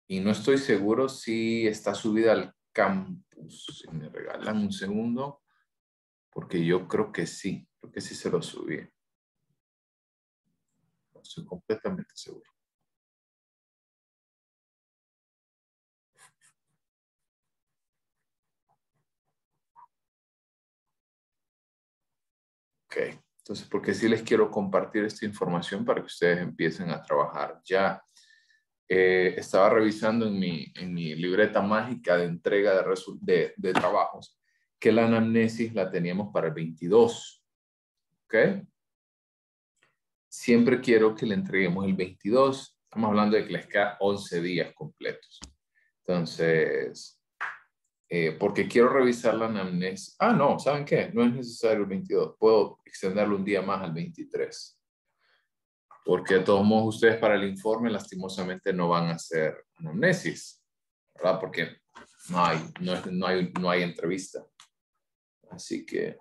Y no estoy seguro si está subida al campus. Si me regalan un segundo, porque yo creo que sí se lo subí. No estoy completamente seguro. Ok, entonces porque sí les quiero compartir esta información para que ustedes empiecen a trabajar ya. Estaba revisando en mi libreta mágica de entrega de trabajos que la anamnesis la teníamos para el 22. ¿Ok? Siempre quiero que le entreguemos el 22. Estamos hablando de que les queda 11 días completos. Entonces, porque quiero revisar la anamnesis. Ah, no, ¿saben qué? No es necesario el 22. Puedo extenderlo un día más al 23. Porque de todos modos ustedes para el informe lastimosamente no van a hacer anamnesis, ¿verdad? Porque no hay entrevista. Así que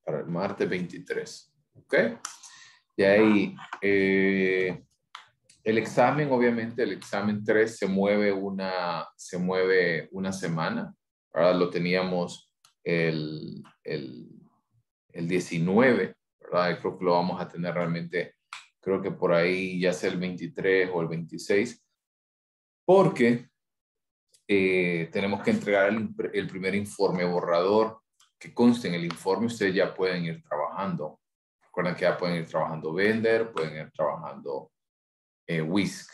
para el martes 23, ¿ok? De ahí, el examen, obviamente, el examen 3 se mueve una semana. Ahora lo teníamos el 19, ¿verdad? Creo que lo vamos a tener realmente, creo que por ahí ya sea el 23 o el 26, porque tenemos que entregar el primer informe borrador que conste en el informe. Ustedes ya pueden ir trabajando. Recuerden que ya pueden ir trabajando Vender, pueden ir trabajando Whisk.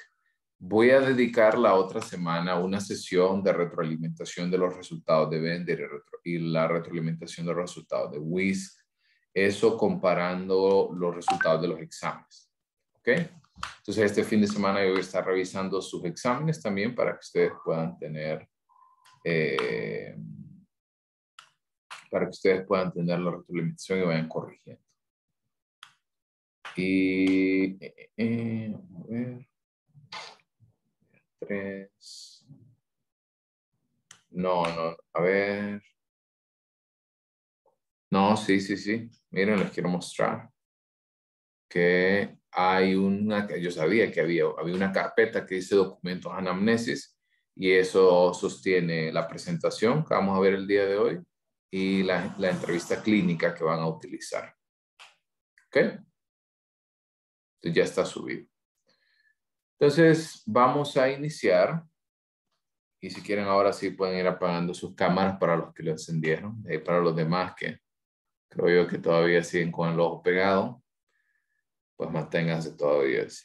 Voy a dedicar la otra semana a una sesión de retroalimentación de los resultados de Vender y la retroalimentación de los resultados de Whisk. Eso comparando los resultados de los exámenes. ¿Ok? Entonces, este fin de semana yo voy a estar revisando sus exámenes también para que ustedes puedan tener la retroalimentación y vayan corrigiendo. Y a ver. 3. No, a ver. No, sí. Miren, les quiero mostrar que yo sabía que había una carpeta que dice documentos anamnesis y eso sostiene la presentación que vamos a ver el día de hoy y la entrevista clínica que van a utilizar. ¿Ok? Entonces ya está subido. Entonces vamos a iniciar y si quieren ahora sí pueden ir apagando sus cámaras para los que lo encendieron y para los demás que creo yo que todavía siguen con el ojo pegado, pues manténganse todavía así.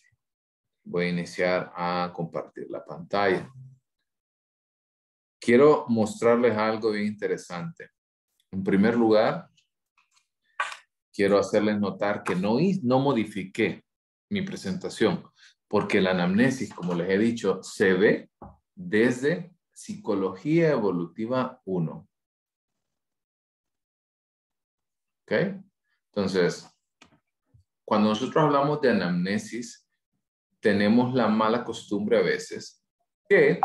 Voy a iniciar a compartir la pantalla. Quiero mostrarles algo bien interesante. En primer lugar, quiero hacerles notar que no modifiqué mi presentación, porque la anamnesis, como les he dicho, se ve desde Psicología Evolutiva 1. ¿Ok? Entonces, cuando nosotros hablamos de anamnesis, tenemos la mala costumbre a veces que,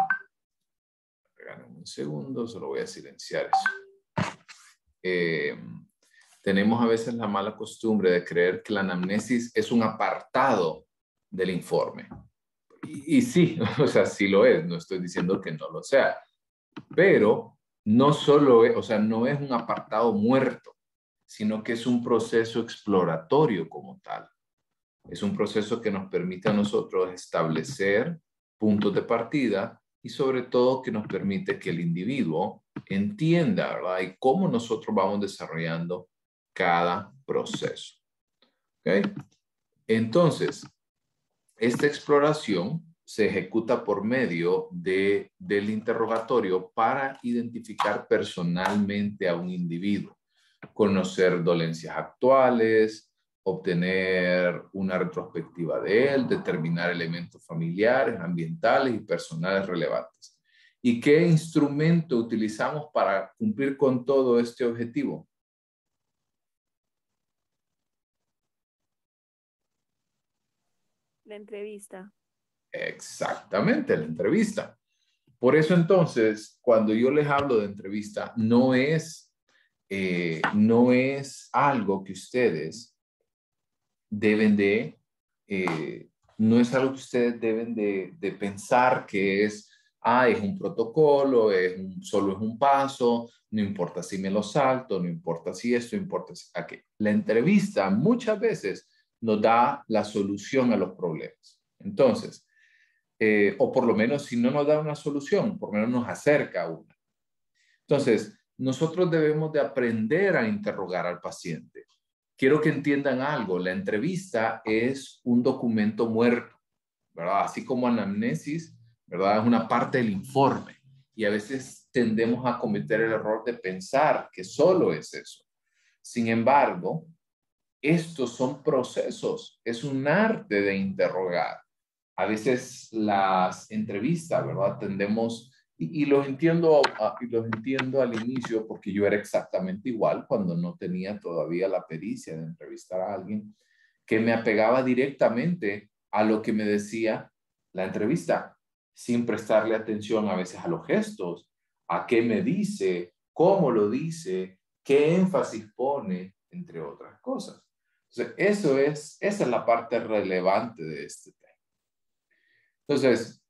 regálame un segundo, solo voy a silenciar eso. Tenemos a veces la mala costumbre de creer que la anamnesis es un apartado del informe. Y sí, o sea, sí lo es, no estoy diciendo que no lo sea, pero no solo es, o sea, no es un apartado muerto, sino que es un proceso exploratorio como tal. Es un proceso que nos permite a nosotros establecer puntos de partida y sobre todo que nos permite que el individuo entienda, ¿verdad? Y cómo nosotros vamos desarrollando cada proceso. ¿Ok? Entonces, esta exploración se ejecuta por medio del interrogatorio para identificar personalmente a un individuo, conocer dolencias actuales, obtener una retrospectiva de él, determinar elementos familiares, ambientales y personales relevantes. ¿Y qué instrumento utilizamos para cumplir con todo este objetivo? La entrevista. Exactamente, la entrevista. Por eso entonces, cuando yo les hablo de entrevista, no es algo que ustedes deben de No es algo que ustedes deben de pensar que es un protocolo, solo es un paso, no importa si me lo salto, no importa si esto, no importa si aquello. La entrevista muchas veces nos da la solución a los problemas. Entonces, o por lo menos si no nos da una solución, por lo menos nos acerca a una. Entonces, nosotros debemos de aprender a interrogar al paciente. Quiero que entiendan algo, la entrevista es un documento muerto, ¿verdad? Así como anamnesis, ¿verdad? Es una parte del informe y a veces tendemos a cometer el error de pensar que solo es eso. Sin embargo, estos son procesos, es un arte de interrogar. A veces las entrevistas, ¿verdad? Tendemos, y los entiendo, y los entiendo al inicio porque yo era exactamente igual cuando no tenía todavía la pericia de entrevistar a alguien, que me apegaba directamente a lo que me decía la entrevista, sin prestarle atención a veces a los gestos, a qué me dice, cómo lo dice, qué énfasis pone, entre otras cosas. Entonces, esa es la parte relevante de este tema. Entonces,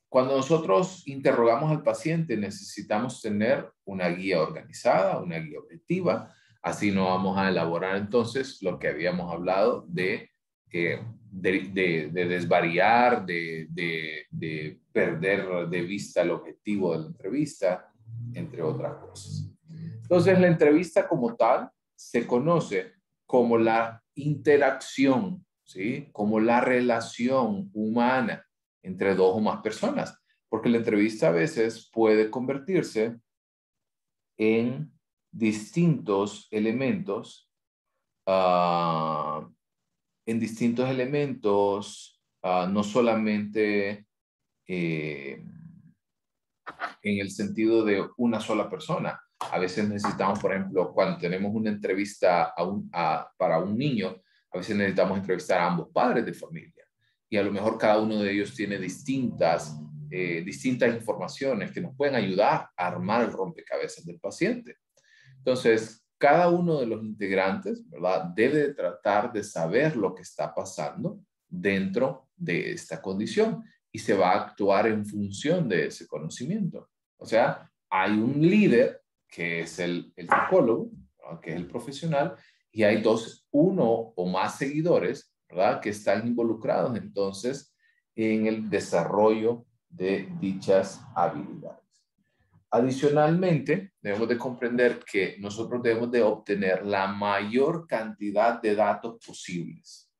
cuando nosotros interrogamos al paciente, necesitamos tener una guía organizada, una guía objetiva. Así no vamos a elaborar entonces lo que habíamos hablado de desvariar, de perder de vista el objetivo de la entrevista, entre otras cosas. Entonces, la entrevista como tal se conoce como la interacción, ¿sí? Como la relación humana entre dos o más personas, porque la entrevista a veces puede convertirse en distintos elementos, uh, no solamente en el sentido de una sola persona. A veces necesitamos, por ejemplo, cuando tenemos una entrevista para un niño, a veces necesitamos entrevistar a ambos padres de familia. Y a lo mejor cada uno de ellos tiene distintas informaciones que nos pueden ayudar a armar el rompecabezas del paciente. Entonces, cada uno de los integrantes, ¿verdad? Debe tratar de saber lo que está pasando dentro de esta condición y se va a actuar en función de ese conocimiento. O sea, hay un líder que es el psicólogo, ¿verdad? Que es el profesional, y hay uno o más seguidores, ¿verdad? Que están involucrados entonces en el desarrollo de dichas habilidades. Adicionalmente, debemos de comprender que nosotros debemos de obtener la mayor cantidad de datos posibles.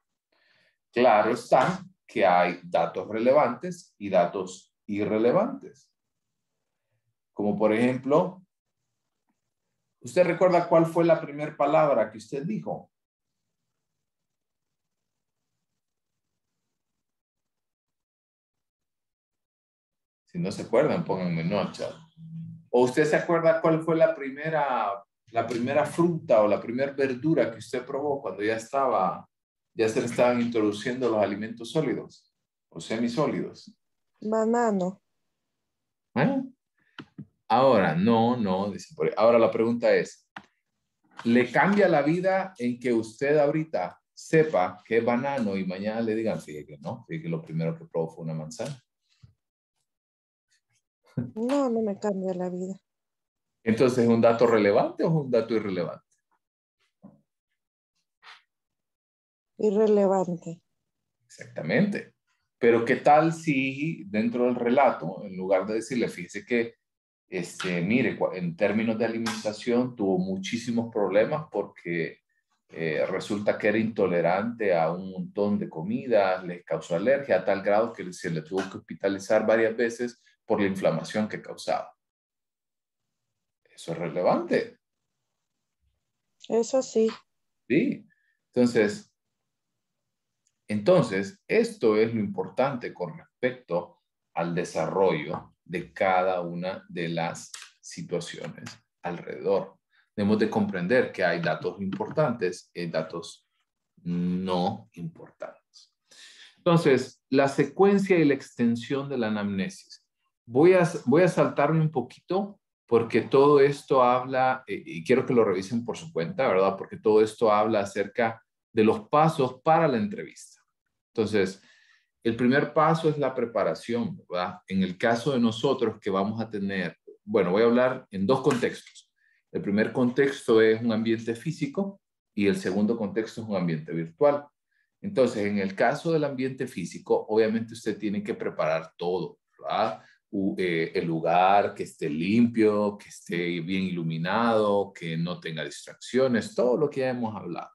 Claro está que hay datos relevantes y datos irrelevantes. Como por ejemplo, ¿usted recuerda cuál fue la primera palabra que usted dijo? Si no se acuerdan, pónganme en el chat. ¿O usted se acuerda cuál fue la primera fruta o la primera verdura que usted probó cuando ya se le estaban introduciendo los alimentos sólidos o semisólidos? Banano. ¿Eh? Ahora, no, dice por ahí. Ahora la pregunta es, ¿le cambia la vida en que usted ahorita sepa que es banano y mañana le digan, fíjate que no, fíjate que lo primero que probó fue una manzana? No, no me cambia la vida. Entonces, ¿es un dato relevante o es un dato irrelevante? Irrelevante. Exactamente. Pero ¿qué tal si dentro del relato, en lugar de decirle, fíjese que, mire, en términos de alimentación tuvo muchísimos problemas porque resulta que era intolerante a un montón de comidas, le causó alergia a tal grado que se le tuvo que hospitalizar varias veces por la inflamación que causaba? Eso es relevante. Eso sí. Sí. Entonces, esto es lo importante con respecto al desarrollo de cada una de las situaciones alrededor. Debemos de comprender que hay datos importantes y datos no importantes. Entonces, la secuencia y la extensión de la anamnesis. Voy a saltarme un poquito porque todo esto habla, y quiero que lo revisen por su cuenta, ¿verdad? Porque todo esto habla acerca de los pasos para la entrevista. Entonces, el primer paso es la preparación, ¿verdad? En el caso de nosotros que vamos a tener, bueno, voy a hablar en dos contextos. El primer contexto es un ambiente físico y el segundo contexto es un ambiente virtual. Entonces, en el caso del ambiente físico, obviamente usted tiene que preparar todo, ¿verdad? El lugar, que esté limpio, que esté bien iluminado, que no tenga distracciones, todo lo que ya hemos hablado.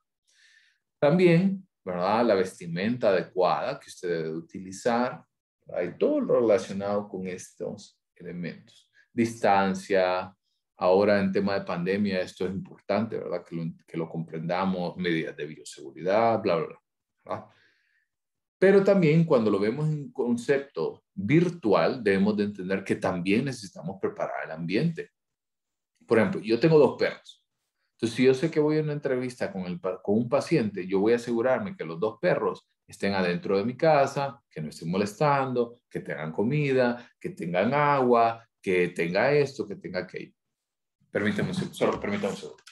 También, ¿verdad? La vestimenta adecuada que usted debe utilizar, ¿verdad? Y todo lo relacionado con estos elementos. Distancia, ahora en tema de pandemia esto es importante, ¿verdad? Que lo comprendamos, medidas de bioseguridad, bla, bla, bla, ¿verdad? Pero también cuando lo vemos en concepto virtual, debemos de entender que también necesitamos preparar el ambiente. Por ejemplo, yo tengo dos perros. Entonces, si yo sé que voy a una entrevista con un paciente, yo voy a asegurarme que los dos perros estén adentro de mi casa, que no estén molestando, que tengan comida, que tengan agua, que tenga esto, que tenga aquello. Permítame un segundo, solo permítame un segundo.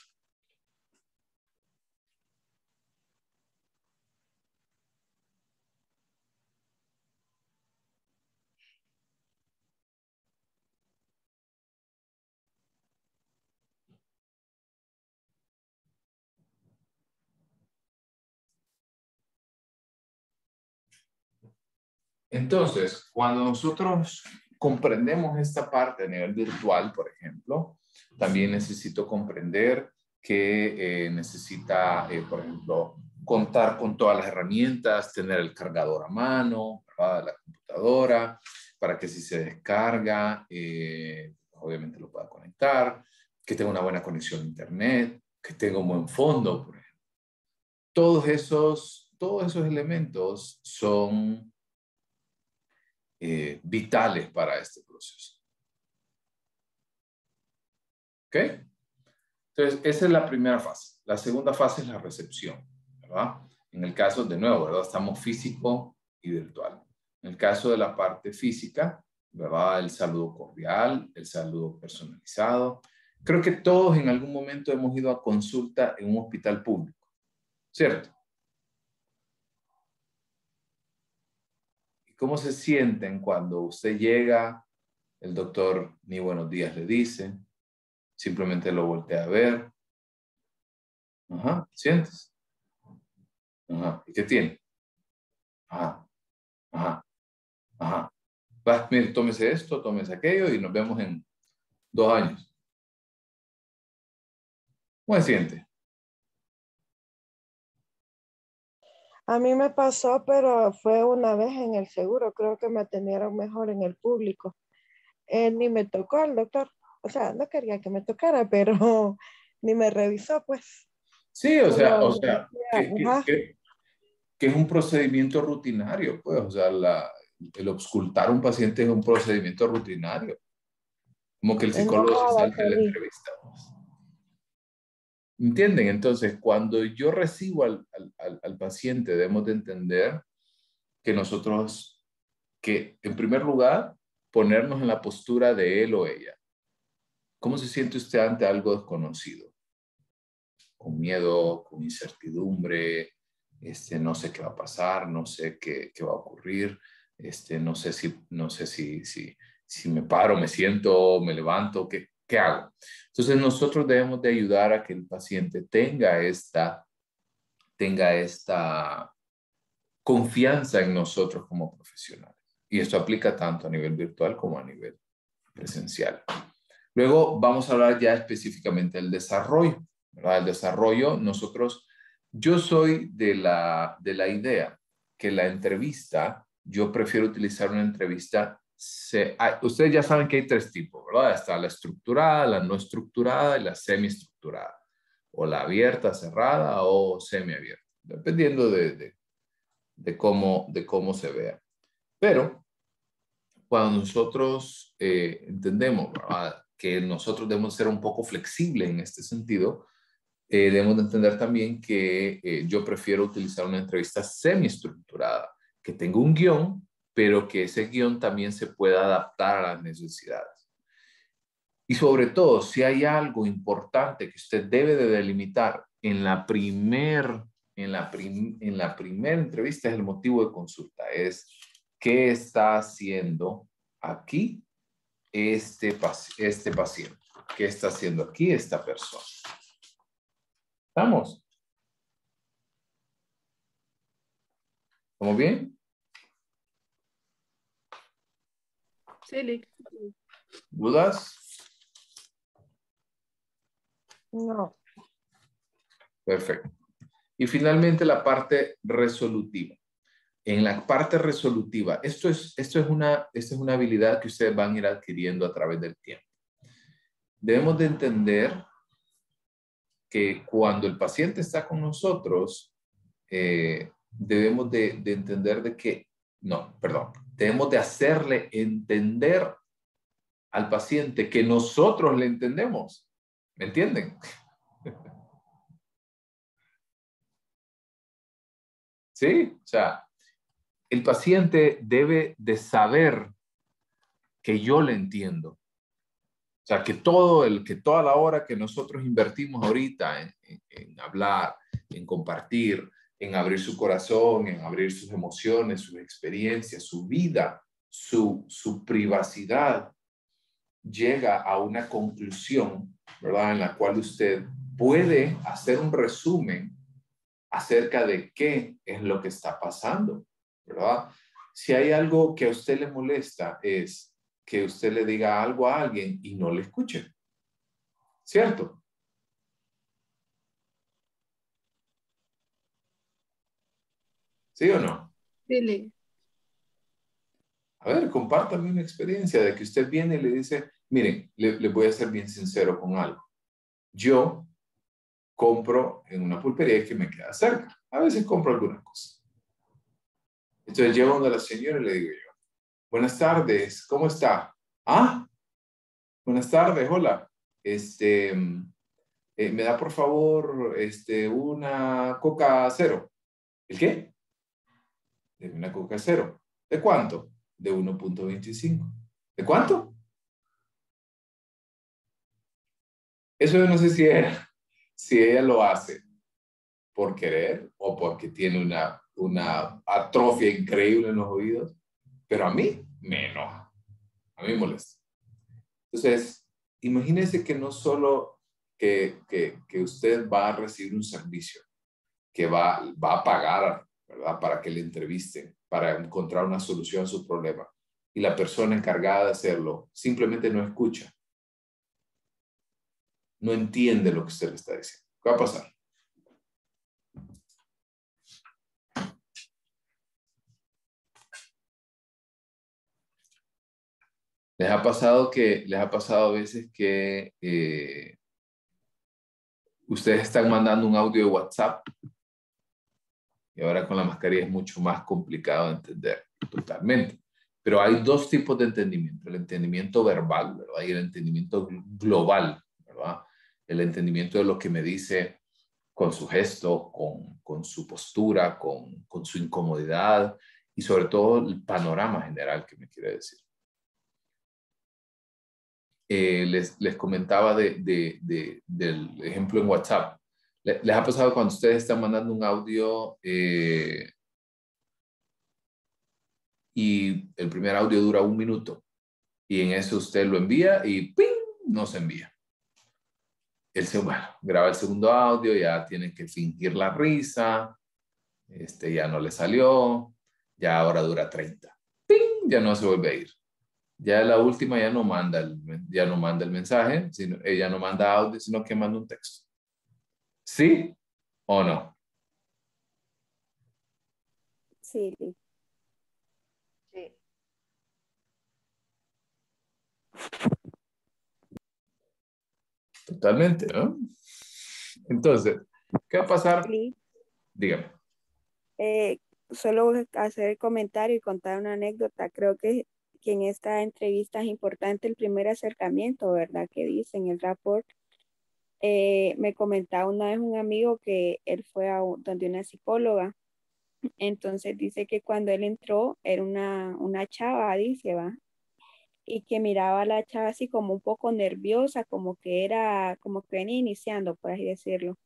Entonces, cuando nosotros comprendemos esta parte a nivel virtual, por ejemplo, también necesito comprender que necesita, por ejemplo, contar con todas las herramientas, tener el cargador a mano, ¿verdad? La computadora, para que si se descarga, obviamente lo pueda conectar, que tenga una buena conexión a internet, que tenga un buen fondo, por ejemplo. Todos esos elementos son vitales para este proceso. ¿Ok? Entonces, esa es la primera fase. La segunda fase es la recepción, ¿verdad? En el caso, de nuevo, ¿verdad? Estamos físico y virtual. En el caso de la parte física, ¿verdad? El saludo cordial, el saludo personalizado. Creo que todos en algún momento hemos ido a consulta en un hospital público, ¿cierto? ¿Y cómo se sienten cuando usted llega, el doctor ni buenos días le dice, simplemente lo voltea a ver? Ajá, ¿sientes? Ajá, ¿y qué tiene? Ajá, ajá, ajá. Va, mire, tómese esto, tómese aquello y nos vemos en 2 años. ¿Cómo se siente? A mí me pasó, pero fue una vez en el seguro. Creo que me atendieron mejor en el público. Ni me tocó el doctor. O sea, no quería que me tocara, pero ni me revisó, pues. Sí, Solo o me sea, decía, ajá, que es un procedimiento rutinario, pues, o sea, el auscultar a un paciente es un procedimiento rutinario, como que el psicólogo se enojada salte de la salí. entrevista, pues. ¿Entienden? Entonces, cuando yo recibo al paciente, debemos de entender que nosotros, que en primer lugar, ponernos en la postura de él o ella. ¿Cómo se siente usted ante algo desconocido? Con miedo, con incertidumbre, no sé qué va a pasar, no sé qué va a ocurrir, no sé si me paro, me siento, me levanto, qué hago. Entonces nosotros debemos de ayudar a que el paciente tenga esta confianza en nosotros como profesionales. Y esto aplica tanto a nivel virtual como a nivel presencial. Luego vamos a hablar ya específicamente del desarrollo, ¿verdad? El desarrollo, yo soy de la idea que la entrevista, yo prefiero utilizar una entrevista, ustedes ya saben que hay 3 tipos, ¿verdad? Está la estructurada, la no estructurada y la semiestructurada, o la abierta, cerrada o semiabierta, dependiendo de cómo se vea. Pero cuando nosotros entendemos, ¿verdad?, que nosotros debemos ser un poco flexibles en este sentido, debemos de entender también que yo prefiero utilizar una entrevista semiestructurada, que tenga un guión, pero que ese guión también se pueda adaptar a las necesidades. Y sobre todo, si hay algo importante que usted debe de delimitar en la primera entrevista, es el motivo de consulta, es ¿qué está haciendo aquí este paciente? ¿Qué está haciendo aquí esta persona? ¿Estamos? ¿Estamos bien? Sí, Lick. ¿Dudas? No. Perfecto. Y finalmente la parte resolutiva. En la parte resolutiva, esta es una habilidad que ustedes van a ir adquiriendo a través del tiempo. Debemos de entender que cuando el paciente está con nosotros, debemos de entender de que, no, perdón, debemos de hacerle entender al paciente que nosotros le entendemos. ¿Me entienden? Sí, o sea, el paciente debe de saber que yo le entiendo. O sea, que toda la hora que nosotros invertimos ahorita en hablar, en compartir, en abrir su corazón, en abrir sus emociones, sus experiencias, su vida, su privacidad, llega a una conclusión, ¿verdad? En la cual usted puede hacer un resumen acerca de qué es lo que está pasando, ¿verdad? Si hay algo que a usted le molesta, es que usted le diga algo a alguien y no le escuche, ¿cierto? ¿Sí o no? Sí, Lick. A ver, compártame una experiencia de que usted viene y le dice, miren, le voy a ser bien sincero con algo. Yo compro en una pulpería que me queda cerca. A veces compro algunas cosas. Entonces llevo donde la señora y le digo yo, buenas tardes, ¿cómo está? Ah, buenas tardes, hola. ¿Me da por favor una Coca cero? ¿El qué? Deme una Coca cero. ¿De cuánto? De 1.25. ¿De cuánto? Eso yo no sé si ella lo hace por querer o porque tiene una atrofia increíble en los oídos, pero a mí me enoja, a mí me molesta. Entonces, imagínese que no solo que usted va a recibir un servicio, que va a pagar, ¿verdad? Para que le entrevisten, para encontrar una solución a su problema. Y la persona encargada de hacerlo simplemente no escucha, no entiende lo que usted le está diciendo. ¿Qué va a pasar? Les ha pasado a veces que ustedes están mandando un audio de WhatsApp y ahora con la mascarilla es mucho más complicado de entender totalmente. Pero hay dos tipos de entendimiento, el entendimiento verbal, ¿verdad? Y el entendimiento global, ¿verdad? El entendimiento de lo que me dice con su gesto, con su postura, con su incomodidad y sobre todo el panorama general que me quiere decir. Les comentaba del ejemplo en WhatsApp. ¿Les ha pasado cuando ustedes están mandando un audio y el primer audio dura 1 minuto y en eso usted lo envía y ¡ping! No se envía? Bueno, graba el segundo audio, ya tiene que fingir la risa, ya no le salió, ya ahora dura 30. ¡Ping! Ya no se vuelve a ir. Ya la última ya no manda el mensaje, sino, ella no manda audio, sino que manda un texto. ¿Sí o no? Sí, Lick. Sí. Totalmente, ¿no? Entonces, ¿qué va a pasar? Lick, Dígame. solo hacer el comentario y contar una anécdota. Creo que en esta entrevista es importante el primer acercamiento, ¿verdad? Que dice en el rapport. Me comentaba una vez un amigo que él fue donde una psicóloga. Entonces dice que cuando él entró era una chava, dice, va, y que miraba a la chava así como un poco nerviosa, como que venía iniciando, por así decirlo.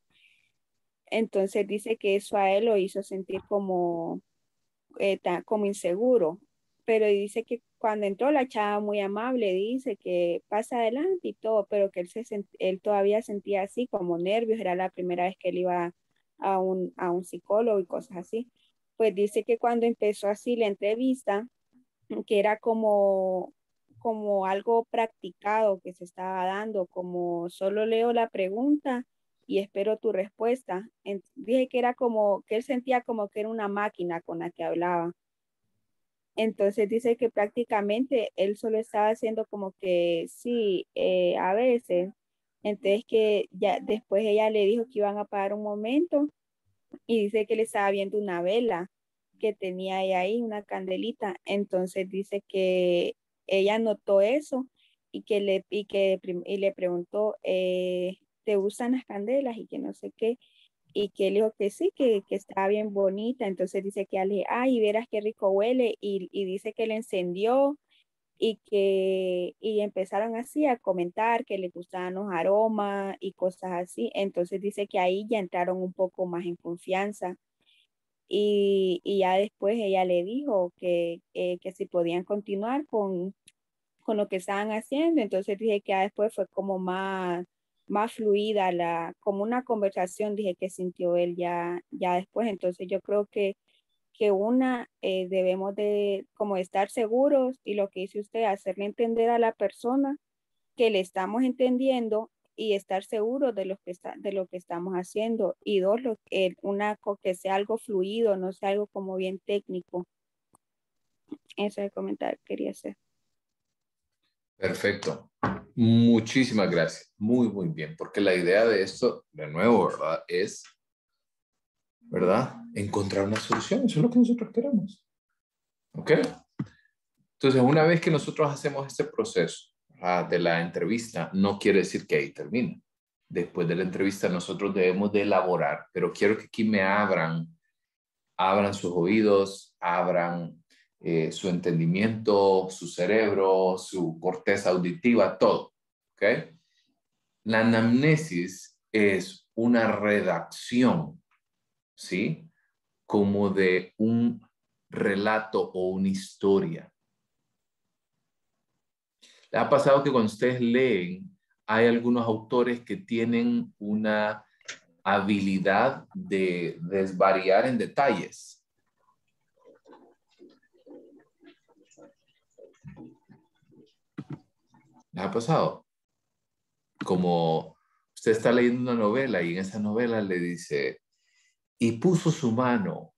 Entonces dice que eso a él lo hizo sentir como inseguro. pero dice que cuando entró la chava muy amable, dice que pasa adelante y todo, pero que él todavía sentía así como nervios, era la primera vez que él iba a un psicólogo y cosas así. Pues dice que cuando empezó así la entrevista, que era como algo practicado que se estaba dando, como solo leo la pregunta y espero tu respuesta. Dije que era como que él sentía como que era una máquina con la que hablaba. Entonces dice que prácticamente él solo estaba haciendo como que sí, a veces. Entonces que ya después ella le dijo que iban a parar un momento y dice que le estaba viendo una vela que tenía ahí, una candelita. Entonces dice que ella notó eso y le preguntó, ¿te gustan las candelas? Y que no sé qué. Y que él dijo que sí, que estaba bien bonita. Entonces dice que Ale, ay, verás qué rico huele. Y dice que le encendió y empezaron así a comentar que le gustaban los aromas y cosas así. Entonces dice que ahí ya entraron un poco más en confianza y ya después ella le dijo que si podían continuar con lo que estaban haciendo. Entonces dije que ya después fue como más fluida, como una conversación, dije que sintió él ya después. Entonces yo creo que debemos de como estar seguros y lo que dice usted, hacerle entender a la persona que le estamos entendiendo y estar seguros de lo que estamos haciendo. Y dos, que sea algo fluido, no sea algo como bien técnico. Ese es el comentario que quería hacer. Perfecto. Muchísimas gracias. Muy, muy bien. Porque la idea de esto, de nuevo, ¿verdad? Es, ¿verdad? Encontrar una solución. Eso es lo que nosotros queremos. ¿Ok? Entonces, una vez que nosotros hacemos este proceso, ¿verdad?, de la entrevista, no quiere decir que ahí termine. Después de la entrevista, nosotros debemos de elaborar, pero quiero que aquí me abran sus oídos, abran su entendimiento, su cerebro, su corteza auditiva, todo. ¿Ok? La anamnesis es una redacción, ¿sí? Como de un relato o una historia. ¿Le ha pasado que cuando ustedes leen, hay algunos autores que tienen una habilidad de desvariar en detalles? ¿Les ha pasado? Como usted está leyendo una novela y en esa novela le dice, y puso su mano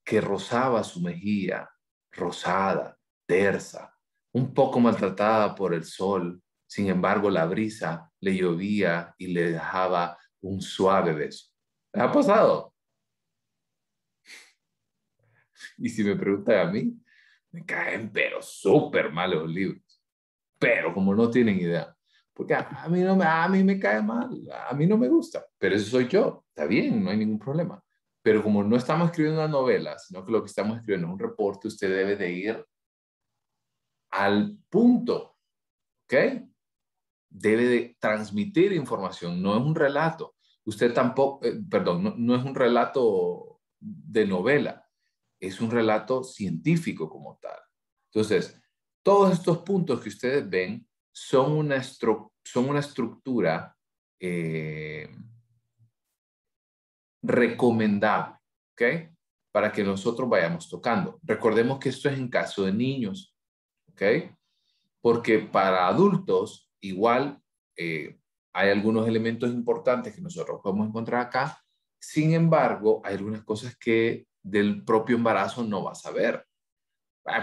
que rozaba su mejilla, rosada, tersa, un poco maltratada por el sol. Sin embargo, la brisa le llovía y le dejaba un suave beso. ¿Les ha pasado? Y si me preguntan a mí, me caen pero súper mal los libros. Pero como no tienen idea. Porque a mí me cae mal, a mí no me gusta, pero eso soy yo, está bien, no hay ningún problema. Pero como no estamos escribiendo una novela, sino que lo que estamos escribiendo es un reporte, usted debe de ir al punto, ¿ok? Debe de transmitir información, no es un relato. Usted tampoco, perdón, no es un relato de novela, es un relato científico como tal. Entonces, todos estos puntos que ustedes ven son una estructura recomendable, ¿ok? Para que nosotros vayamos tocando. Recordemos que esto es en caso de niños, ¿ok? Porque para adultos, igual, hay algunos elementos importantes que nosotros podemos encontrar acá. Sin embargo, hay algunas cosas que del propio embarazo no va a saber.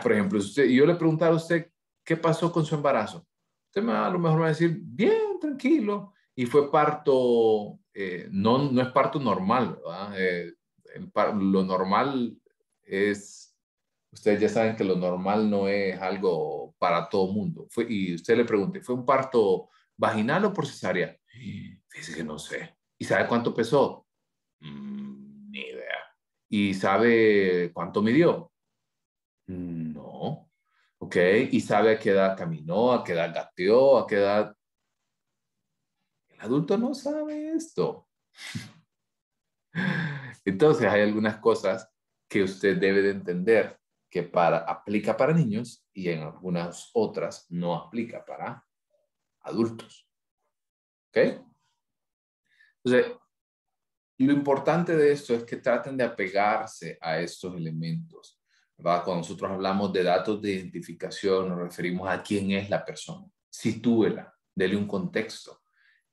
Por ejemplo, yo le preguntara a usted qué pasó con su embarazo. Usted a lo mejor va a decir, bien, tranquilo. Y fue parto, no es parto normal, ¿verdad? Lo normal es, ustedes ya saben que lo normal no es algo para todo mundo. Y usted le pregunte, ¿fue un parto vaginal o por cesárea? Fíjese que no sé. ¿Y sabe cuánto pesó? Ni idea. ¿Y sabe cuánto midió? No. Ok. ¿Y sabe a qué edad caminó, a qué edad gateó, a qué edad? El adulto no sabe esto. Entonces hay algunas cosas que usted debe de entender. que aplica para niños y en algunas otras no aplica para adultos. ¿Ok? Entonces, lo importante de esto es que traten de apegarse a estos elementos, ¿verdad? Cuando nosotros hablamos de datos de identificación, nos referimos a quién es la persona. Sitúela, dele un contexto.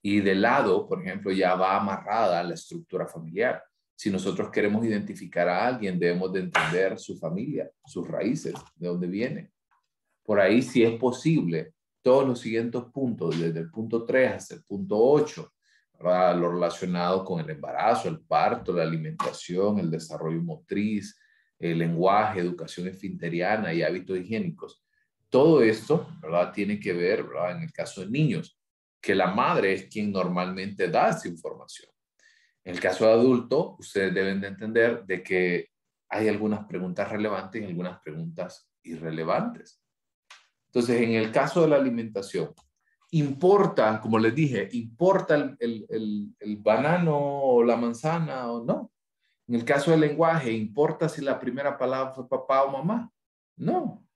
Y de lado, por ejemplo, ya va amarrada la estructura familiar. Si nosotros queremos identificar a alguien, debemos de entender su familia, sus raíces, de dónde viene. Por ahí, si es posible, todos los siguientes puntos, desde el punto 3 hasta el punto 8, ¿verdad? Lo relacionado con el embarazo, el parto, la alimentación, el desarrollo motriz, el lenguaje, educación esfinteriana y hábitos higiénicos. Todo esto, ¿verdad? Tiene que ver, ¿verdad? En el caso de niños, que la madre es quien normalmente da esa información. En el caso de adultos, ustedes deben de entender de que hay algunas preguntas relevantes y algunas preguntas irrelevantes. Entonces, en el caso de la alimentación, importa, como les dije, importa el banano o la manzana o no. En el caso del lenguaje, importa si la primera palabra fue papá o mamá. No.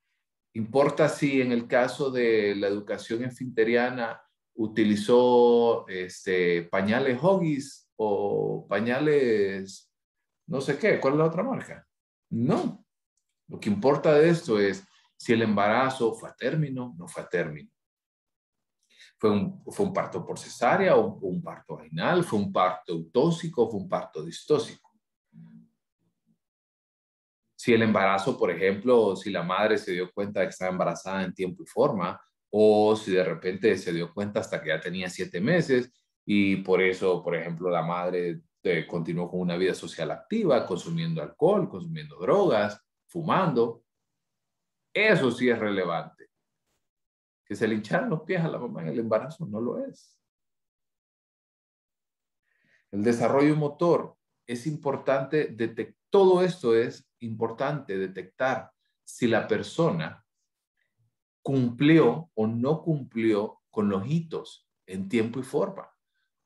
Importa si en el caso de la educación esfinteriana utilizó pañales Huggies o pañales no sé qué. ¿Cuál es la otra marca? No. Lo que importa de esto es si el embarazo fue a término, no fue a término. ¿Fue un parto por cesárea o un parto vaginal? ¿Fue un parto eutóxico o fue un parto distóxico? Si el embarazo, por ejemplo, si la madre se dio cuenta de que estaba embarazada en tiempo y forma, o si de repente se dio cuenta hasta que ya tenía 7 meses y por eso, por ejemplo, la madre continuó con una vida social activa, consumiendo alcohol, consumiendo drogas, fumando. Eso sí es relevante. Que se le hincharon los pies a la mamá en el embarazo, no lo es. El desarrollo motor es importante, todo esto es importante detectar si la persona cumplió o no cumplió con los hitos en tiempo y forma.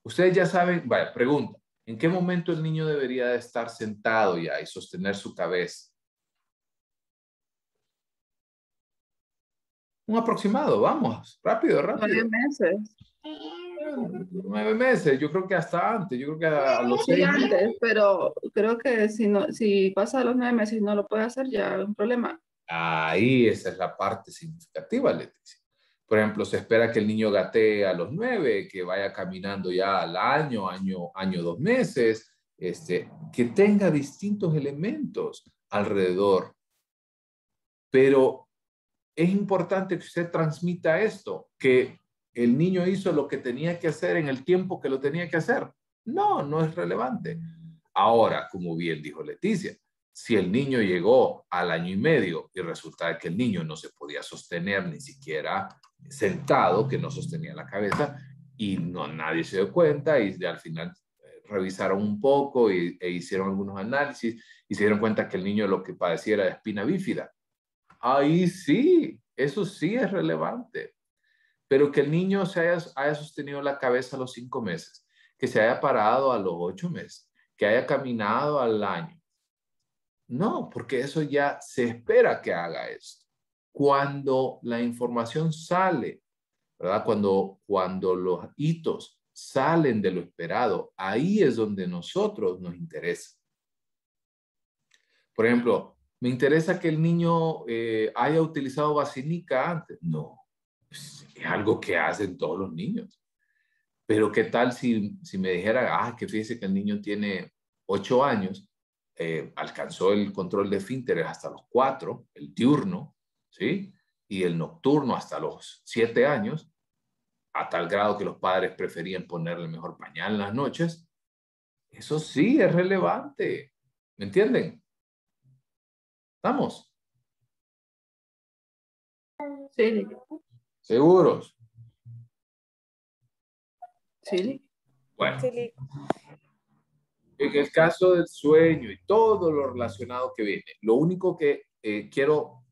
Ustedes ya saben, vaya, pregunta, ¿en qué momento el niño debería de estar sentado ya y sostener su cabeza? Un aproximado, vamos, rápido, rápido. 9 meses. 9 meses, yo creo que hasta antes, yo creo que a los Sí, 6 meses. antes, pero creo que si pasa los 9 meses y no lo puede hacer, ya es un problema. Ahí esa es la parte significativa, Leticia. Por ejemplo, se espera que el niño gatee a los 9, que vaya caminando ya al año 2 meses, que tenga distintos elementos alrededor. Pero es importante que usted transmita esto, que el niño hizo lo que tenía que hacer en el tiempo que lo tenía que hacer. No, no es relevante. Ahora, como bien dijo Leticia, si el niño llegó al 1 año y medio y resulta que el niño no se podía sostener ni siquiera sentado, que no sostenía la cabeza, y nadie se dio cuenta y al final revisaron un poco e hicieron algunos análisis y se dieron cuenta que el niño lo que padecía era de espina bífida. Ahí sí, eso sí es relevante. Pero que el niño haya sostenido la cabeza a los 5 meses, que se haya parado a los 8 meses, que haya caminado al año. No, porque eso ya se espera que haga esto. Cuando la información sale, ¿verdad? Cuando los hitos salen de lo esperado, ahí es donde nosotros nos interesa. Por ejemplo, ¿me interesa que el niño haya utilizado vacinica antes? No, pues, es algo que hacen todos los niños. Pero ¿qué tal si me dijera, que fíjese que el niño tiene 8 años, alcanzó el control de esfínteres hasta los 4, el diurno, ¿sí? Y el nocturno hasta los 7 años, a tal grado que los padres preferían ponerle el mejor pañal en las noches? Eso sí es relevante. ¿Me entienden? ¿Estamos? Sí, ¿Seguros? sí. Bueno, Sí, en el caso del sueño y todo lo relacionado que viene, lo único que quiero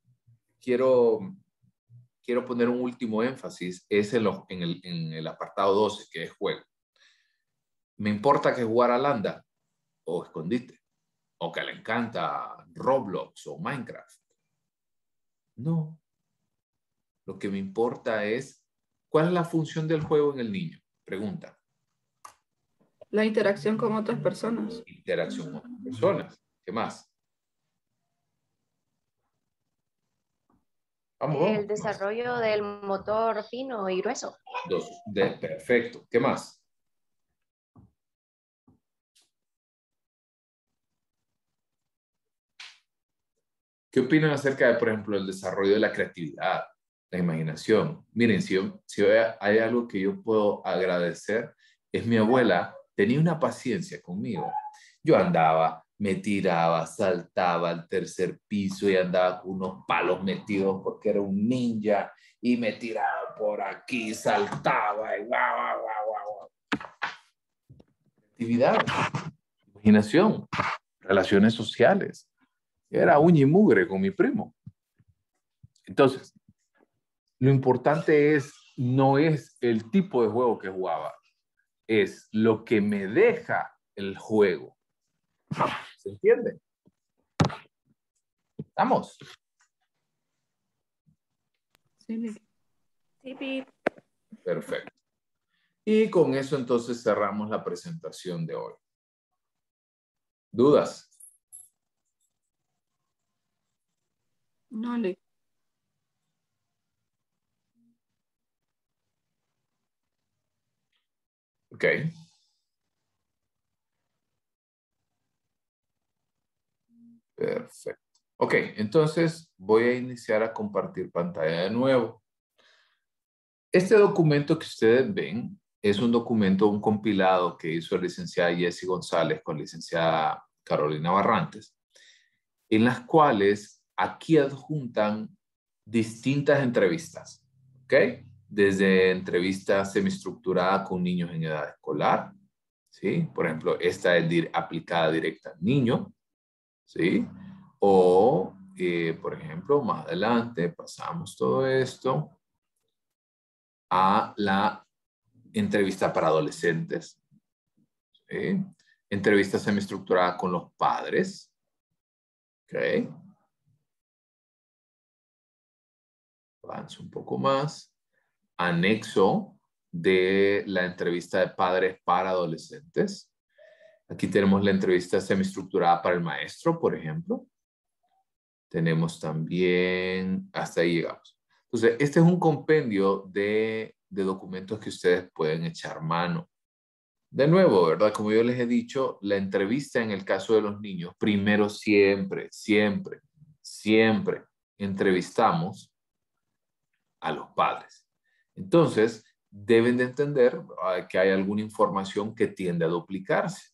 poner un último énfasis es en el apartado 12, que es juego. Me importa que jugar a o escondite, o que le encanta Roblox o Minecraft. No. Lo que me importa es, ¿cuál es la función del juego en el niño? Pregunta. La interacción con otras personas. Interacción con otras personas. ¿Qué más? Vamos, vamos. El desarrollo del motor fino y grueso. Perfecto. ¿Qué más? ¿Qué opinan acerca de, por ejemplo, el desarrollo de la creatividad, la imaginación? Miren, si hay algo que yo puedo agradecer, es mi abuela tenía una paciencia conmigo. Yo andaba, me tiraba, saltaba al tercer piso y andaba con unos palos metidos porque era un ninja y me tiraba por aquí, saltaba y guau, guau, guau, guau. Creatividad, imaginación, relaciones sociales. Era uña y mugre con mi primo. Entonces, lo importante no es el tipo de juego que jugaba, es lo que me deja el juego. ¿Se entiende? ¿Estamos? Sí, Sí. Perfecto. Y con eso entonces cerramos la presentación de hoy. ¿Dudas? no, Ok. Perfecto. Ok, entonces voy a iniciar a compartir pantalla de nuevo. Este documento que ustedes ven es un documento, un compilado que hizo la licenciada Jessie González con la licenciada Carolina Barrantes, en las cuales aquí adjuntan distintas entrevistas, ¿ok? Desde entrevistas semiestructuradas con niños en edad escolar, ¿sí? Por ejemplo, esta es aplicada directa al niño, ¿sí? O, por ejemplo, más adelante pasamos todo esto a la entrevista para adolescentes, ¿sí? Entrevista semiestructurada con los padres, ¿ok? Avanzo un poco más. Anexo de la entrevista de padres para adolescentes. Aquí tenemos la entrevista semiestructurada para el maestro, por ejemplo. Tenemos también, hasta ahí llegamos. Entonces, este es un compendio de documentos que ustedes pueden echar mano. De nuevo, ¿verdad? Como yo les he dicho, la entrevista en el caso de los niños, primero siempre entrevistamos a los padres. Entonces, deben de entender que hay alguna información que tiende a duplicarse.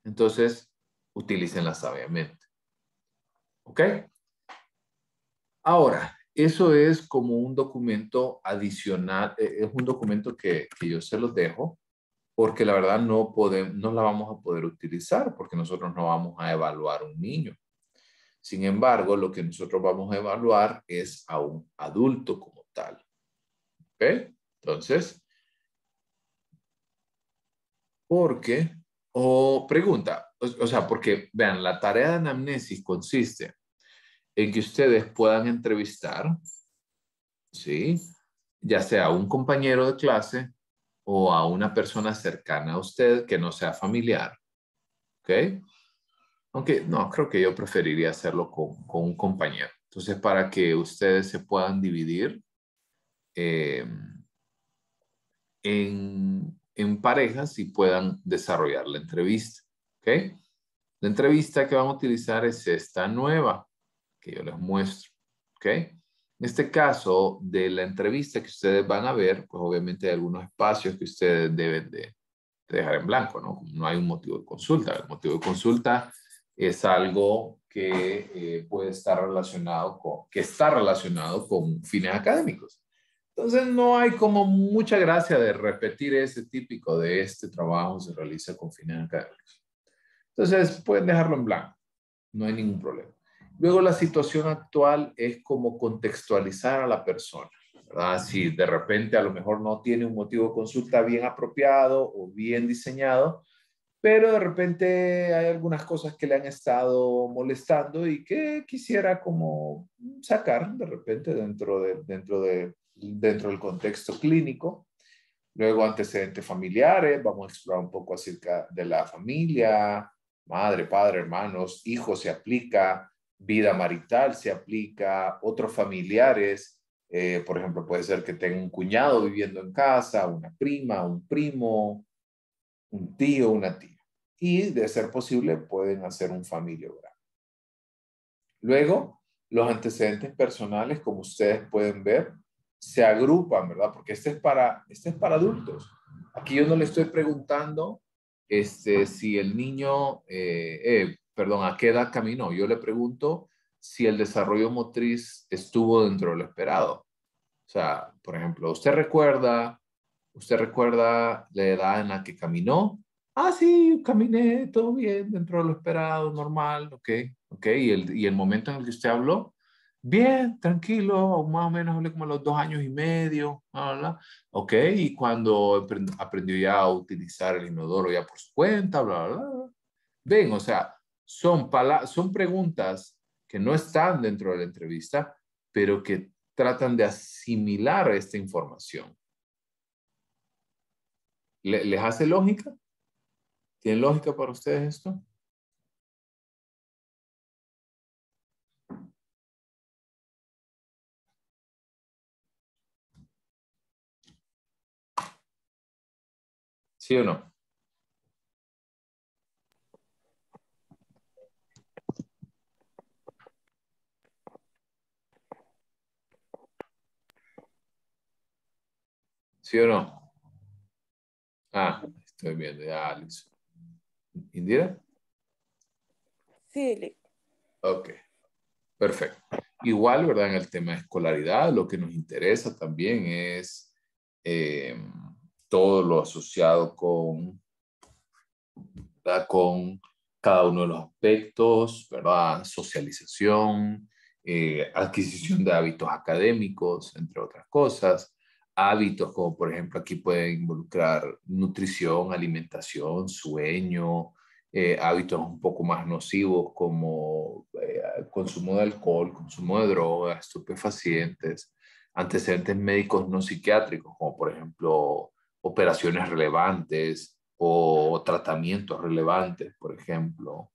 Entonces, utilícenla sabiamente. ¿Ok? Ahora, eso es como un documento adicional, es un documento que yo se los dejo, porque la verdad no la vamos a poder utilizar, porque nosotros no vamos a evaluar un niño. Sin embargo, lo que nosotros vamos a evaluar es a un adulto como tal. ¿Ok? Entonces, pregunta, o sea, porque vean, la tarea de anamnesis consiste en que ustedes puedan entrevistar, ¿sí? Ya sea a un compañero de clase o a una persona cercana a usted que no sea familiar, ¿ok? Aunque no, creo que yo preferiría hacerlo con un compañero. Entonces, para que ustedes se puedan dividir en parejas y puedan desarrollar la entrevista, ¿ok? La entrevista que van a utilizar es esta nueva que yo les muestro, ¿ok? En este caso, de la entrevista que ustedes van a ver, pues obviamente hay algunos espacios que ustedes deben de dejar en blanco, ¿no? No hay un motivo de consulta. El motivo de consulta es algo que puede estar que está relacionado con fines académicos. Entonces no hay como mucha gracia de repetir ese típico de este trabajo se realiza con fines académicos. Entonces pueden dejarlo en blanco, no hay ningún problema. Luego la situación actual es como contextualizar a la persona, ¿verdad? Si de repente a lo mejor no tiene un motivo de consulta bien apropiado o bien diseñado, pero de repente hay algunas cosas que le han estado molestando y que quisiera como sacar de repente dentro del contexto clínico. Luego antecedentes familiares, vamos a explorar un poco acerca de la familia, madre, padre, hermanos, hijos se aplica, vida marital se aplica, otros familiares, por ejemplo, puede ser que tenga un cuñado viviendo en casa, una prima, un primo, un tío, una tía. Y de ser posible pueden hacer un familiograma. Luego, los antecedentes personales, como ustedes pueden ver, se agrupan, ¿verdad? Porque este es para adultos. Aquí yo no le estoy preguntando si el niño, perdón, a qué edad caminó. Yo le pregunto si el desarrollo motriz estuvo dentro de lo esperado. O sea, por ejemplo, ¿usted recuerda la edad en la que caminó? Ah, sí, caminé, todo bien, dentro de lo esperado, normal, ok. ¿Y el momento en el que usted habló? Bien, tranquilo, más o menos hablé como a los 2 años y medio, bla, bla, bla. Ok, y cuando aprendió ya a utilizar el inodoro ya por su cuenta, bla, bla, bla. Ven, o sea, son preguntas que no están dentro de la entrevista, pero que tratan de asimilar esta información. ¿Les hace lógica? ¿Tiene lógica para ustedes esto? ¿Sí o no? ¿Sí o no? Ah, estoy viendo ya, Alice. ¿Indira? Sí, Ok, perfecto. Igual, ¿verdad? En el tema de escolaridad, lo que nos interesa también es eh, todo lo asociado ¿verdad? Con cada uno de los aspectos, ¿verdad? Socialización, adquisición de hábitos académicos, entre otras cosas. Hábitos como, por ejemplo, aquí pueden involucrar nutrición, alimentación, sueño, hábitos un poco más nocivos como consumo de alcohol, consumo de drogas, estupefacientes, antecedentes médicos no psiquiátricos, como por ejemplo operaciones relevantes o tratamientos relevantes, por ejemplo,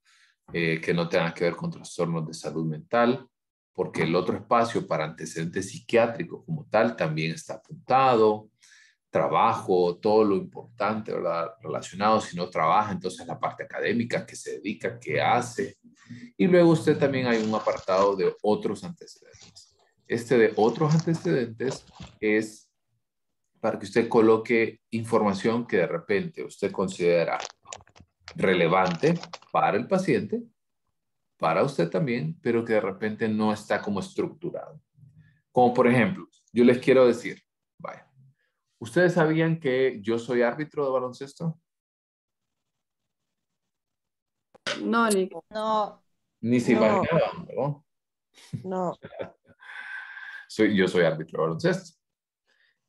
que no tengan que ver con trastornos de salud mental, porque el otro espacio para antecedentes psiquiátricos como tal también está apuntado, trabajo, todo lo importante, ¿verdad? Relacionado, si no trabaja, entonces la parte académica, que se dedica, qué hace. Y luego usted también hay un apartado de otros antecedentes. Este de otros antecedentes es para que usted coloque información que de repente usted considera relevante para el paciente, para usted también, pero que de repente no está como estructurado. Como por ejemplo, yo les quiero decir, vaya, ¿ustedes sabían que yo soy árbitro de baloncesto? No, Nick. No, Ni se No, imaginaban, ¿no? no. Yo soy árbitro de baloncesto.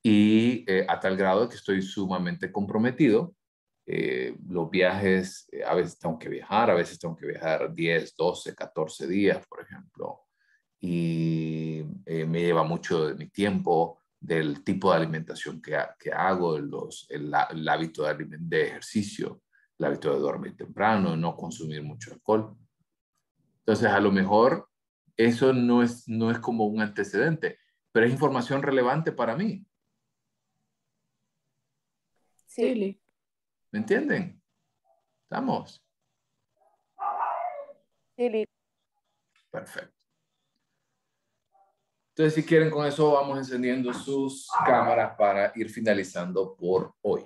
Y a tal grado que estoy sumamente comprometido. Los viajes, a veces tengo que viajar, a veces tengo que viajar 10, 12, 14 días, por ejemplo, y me lleva mucho de mi tiempo, del tipo de alimentación que hago, el hábito de ejercicio, el hábito de dormir temprano, no consumir mucho alcohol. Entonces, a lo mejor eso no es como un antecedente, pero es información relevante para mí. Sí, sí, Lick. ¿Me entienden? ¿Estamos? sí, Perfecto. Entonces, si quieren, con eso vamos encendiendo sus cámaras para ir finalizando por hoy.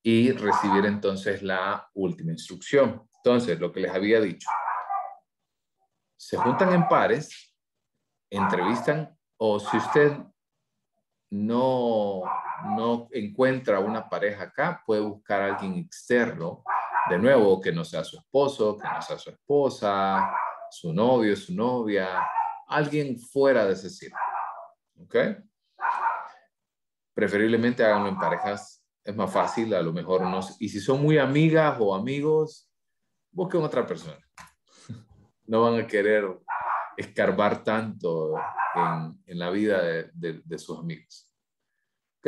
Y recibir entonces la última instrucción. Entonces, lo que les había dicho. Se juntan en pares, entrevistan, o si usted no encuentra una pareja acá, puede buscar a alguien externo, de nuevo, que no sea su esposo, que no sea su esposa, su novio, su novia, alguien fuera de ese círculo. ¿Ok? Preferiblemente háganlo en parejas es más fácil, a lo mejor unos, y si son muy amigas o amigos, busquen otra persona. No van a querer escarbar tanto en la vida de sus amigos. ¿Ok?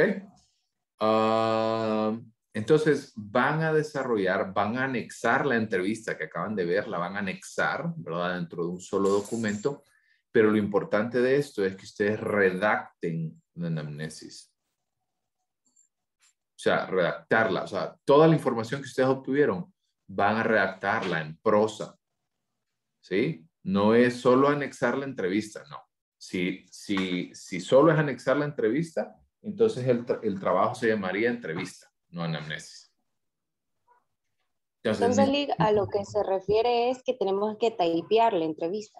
Entonces, van a desarrollar, van a anexar la entrevista que acaban de ver, la van a anexar, ¿verdad? Dentro de un solo documento, pero lo importante de esto es que ustedes redacten la anamnesis. O sea, redactarla, o sea, toda la información que ustedes obtuvieron, van a redactarla en prosa, ¿sí? No es solo anexar la entrevista, no. Si solo es anexar la entrevista, entonces el trabajo se llamaría entrevista, no anamnesis. Entonces, Lick, a lo que se refiere es que tenemos que typear la entrevista.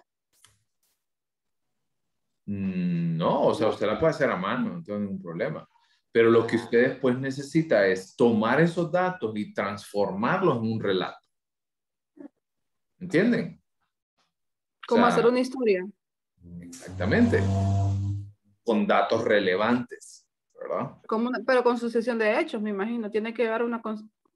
No, o sea, usted la puede hacer a mano, no tengo ningún problema. Pero lo que usted después necesita es tomar esos datos y transformarlos en un relato. ¿Entienden? ¿Cómo O sea, hacer una historia? exactamente. Con datos relevantes, ¿verdad? Pero con sucesión de hechos, me imagino. Tiene que haber una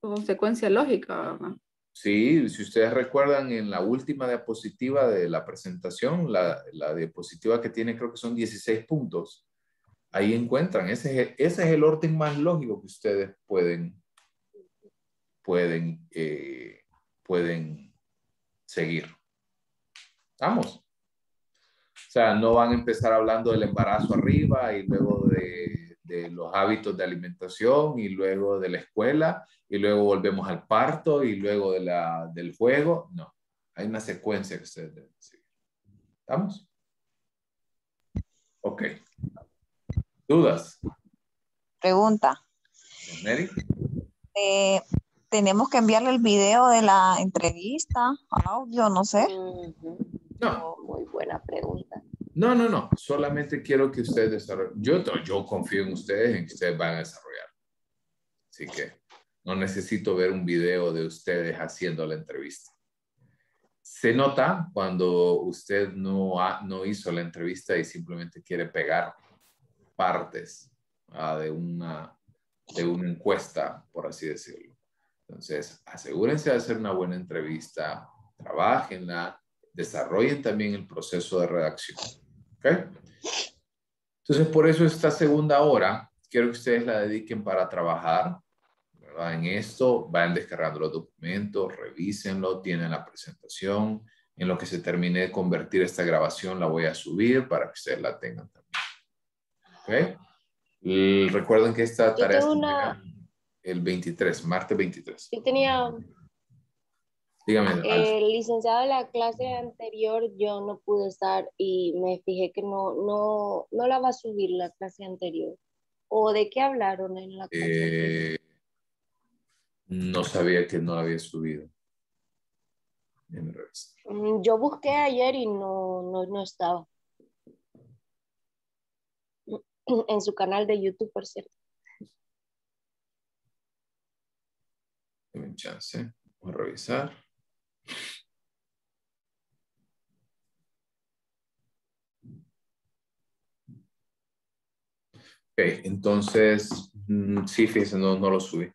consecuencia lógica, ¿verdad? Sí, si ustedes recuerdan en la última diapositiva de la presentación, la diapositiva que tiene creo que son 16 puntos, ahí encuentran, ese es el orden más lógico que ustedes pueden seguir. ¿Vamos? O sea, no van a empezar hablando del embarazo arriba y luego de los hábitos de alimentación y luego de la escuela y luego volvemos al parto y luego del juego. No, hay una secuencia que ustedes deben seguir. ¿Estamos? Ok. ¿Dudas? Pregunta. Mary. ¿Tenemos que enviarle el video de la entrevista, audio, no sé? No. Muy buena pregunta. No. Solamente quiero que ustedes desarrollen. Yo confío en ustedes, en que ustedes van a desarrollar. Así que no necesito ver un video de ustedes haciendo la entrevista. Se nota cuando usted no hizo la entrevista y simplemente quiere pegar partes de una encuesta, por así decirlo. Entonces, asegúrense de hacer una buena entrevista, trabájenla, desarrollen también el proceso de redacción. ¿Ok? Entonces, por eso esta segunda hora, quiero que ustedes la dediquen para trabajar, ¿verdad? En esto, vayan descargando los documentos, revísenlo, tienen la presentación. En lo que se termine de convertir esta grabación, la voy a subir para que ustedes la tengan también. ¿Ok? Y recuerden que esta tarea se entrega el 23, martes 23. Yo tenía... Dígame. Licenciado, en la clase anterior yo no pude estar y me fijé que no la va a subir la clase anterior. ¿O de qué hablaron en la clase anterior? No sabía que no la había subido. Yo busqué ayer y no estaba. En su canal de YouTube, por cierto. Dame un chance. Voy a revisar. Ok, entonces, sí, fíjense, no lo subí.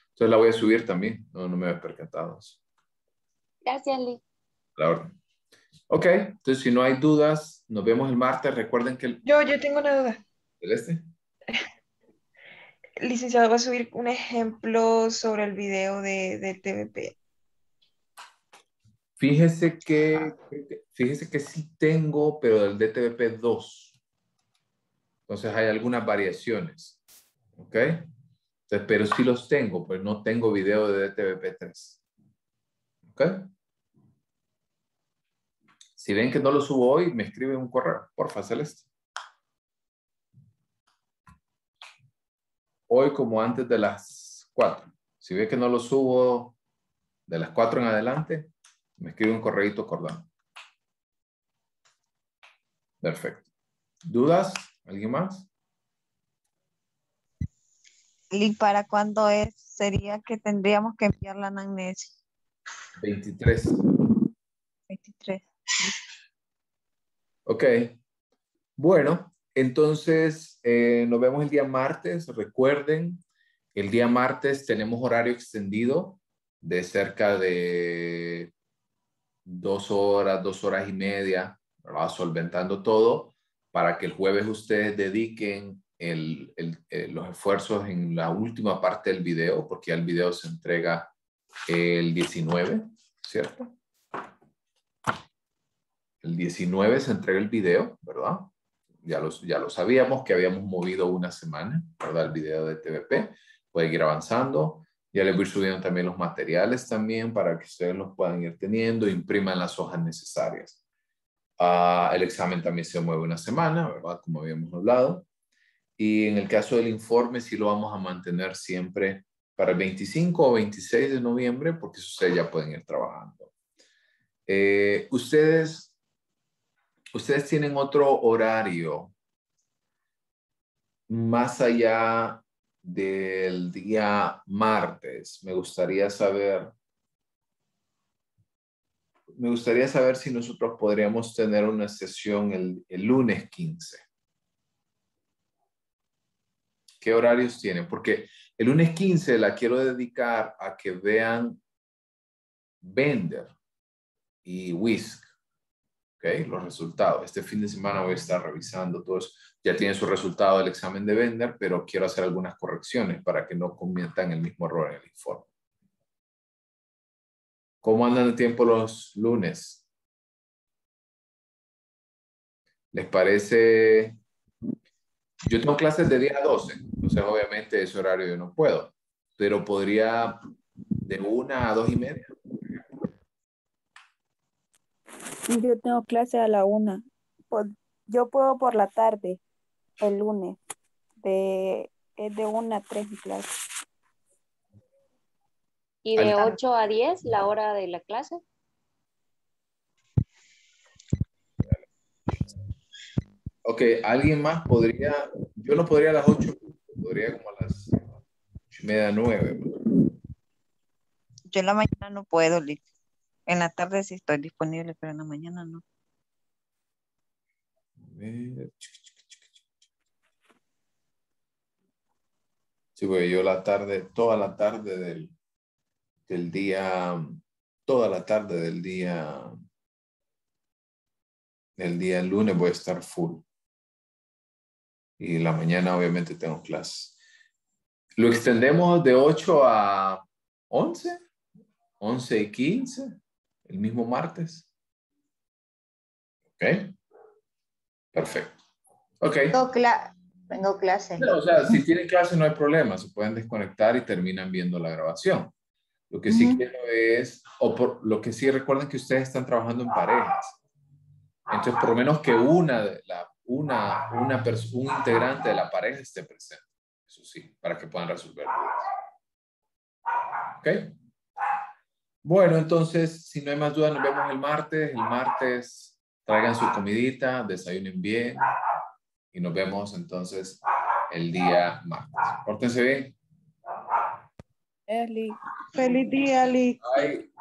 Entonces la voy a subir también. No me había percatado. Gracias, Lee. La orden. Ok, entonces si no hay dudas, nos vemos el martes. Recuerden que Yo tengo una duda. ¿Celeste? El licenciado va a subir un ejemplo sobre el video de TVP. Fíjese que sí tengo, pero del DTVP 2. Entonces hay algunas variaciones. ¿Ok? Entonces, pero sí los tengo, pues no tengo video de DTVP 3. ¿Ok? Si ven que no lo subo hoy, me escriben un correo. Porfa, Celeste. Hoy como antes de las 4. Si ve que no lo subo de las 4 en adelante, me escribe un correíto acordando. Perfecto. ¿Dudas? ¿Alguien más? ¿Y para cuándo sería que tendríamos que enviar la anamnesis? 23. 23. Ok. Bueno, entonces nos vemos el día martes. Recuerden El día martes tenemos horario extendido de cerca de 2 horas, 2 horas y media, ¿verdad? Solventando todo para que el jueves ustedes dediquen los esfuerzos en la última parte del video, porque ya el video se entrega el 19, ¿cierto? El 19 se entrega el video, ¿verdad? Ya lo sabíamos que habíamos movido una semana, ¿verdad? El video de TVP. Pueden ir avanzando. Ya les voy subiendo también los materiales también para que ustedes los puedan ir teniendo. Impriman las hojas necesarias. El examen también se mueve una semana, ¿verdad? Como habíamos hablado. Y en el caso del informe sí lo vamos a mantener siempre para el 25 o 26 de noviembre porque ustedes ya pueden ir trabajando. Ustedes tienen otro horario más allá del día martes. Me gustaría saber si nosotros podríamos tener una sesión el lunes 15. ¿Qué horarios tienen? Porque el lunes 15 la quiero dedicar a que vean Bender y Whisk. ¿Ok? Los resultados. Este fin de semana voy a estar revisando todos. Ya tienen su resultado del examen de Bender, pero quiero hacer algunas correcciones para que no cometan el mismo error en el informe. ¿Cómo andan de tiempo los lunes? ¿Les parece? Yo tengo clases de 10 a 12, entonces obviamente ese horario yo no puedo, pero podría de 1 a 2:30. Yo tengo clase a la 1. Yo puedo por la tarde, el lunes. Es de 1 a 3 mi clase. ¿Y de 8 a 10 la hora de la clase? Ok, ¿alguien más podría? Yo no podría a las 8, podría como a las 8:30, 9. Yo en la mañana no puedo, Lick. En la tarde sí estoy disponible, pero en la mañana no. Sí, porque yo la tarde, toda la tarde del día, toda la tarde del día lunes voy a estar full. Y la mañana obviamente tengo clases. Lo extendemos de 8 a 11, 11:15, el mismo martes. ¿Ok? Perfecto. Ok. Tengo clase. No, o sea, si tienen clase no hay problema, se pueden desconectar y terminan viendo la grabación. Lo que sí quiero es, lo que sí recuerden que ustedes están trabajando en parejas. Entonces, por lo menos que un integrante de la pareja esté presente. Eso sí, para que puedan resolver dudas. ¿Ok? Bueno, entonces, si no hay más dudas, nos vemos el martes. El martes traigan su comidita, desayunen bien y nos vemos entonces el día martes. Pórtense bien. Feliz día, Lick. Bye.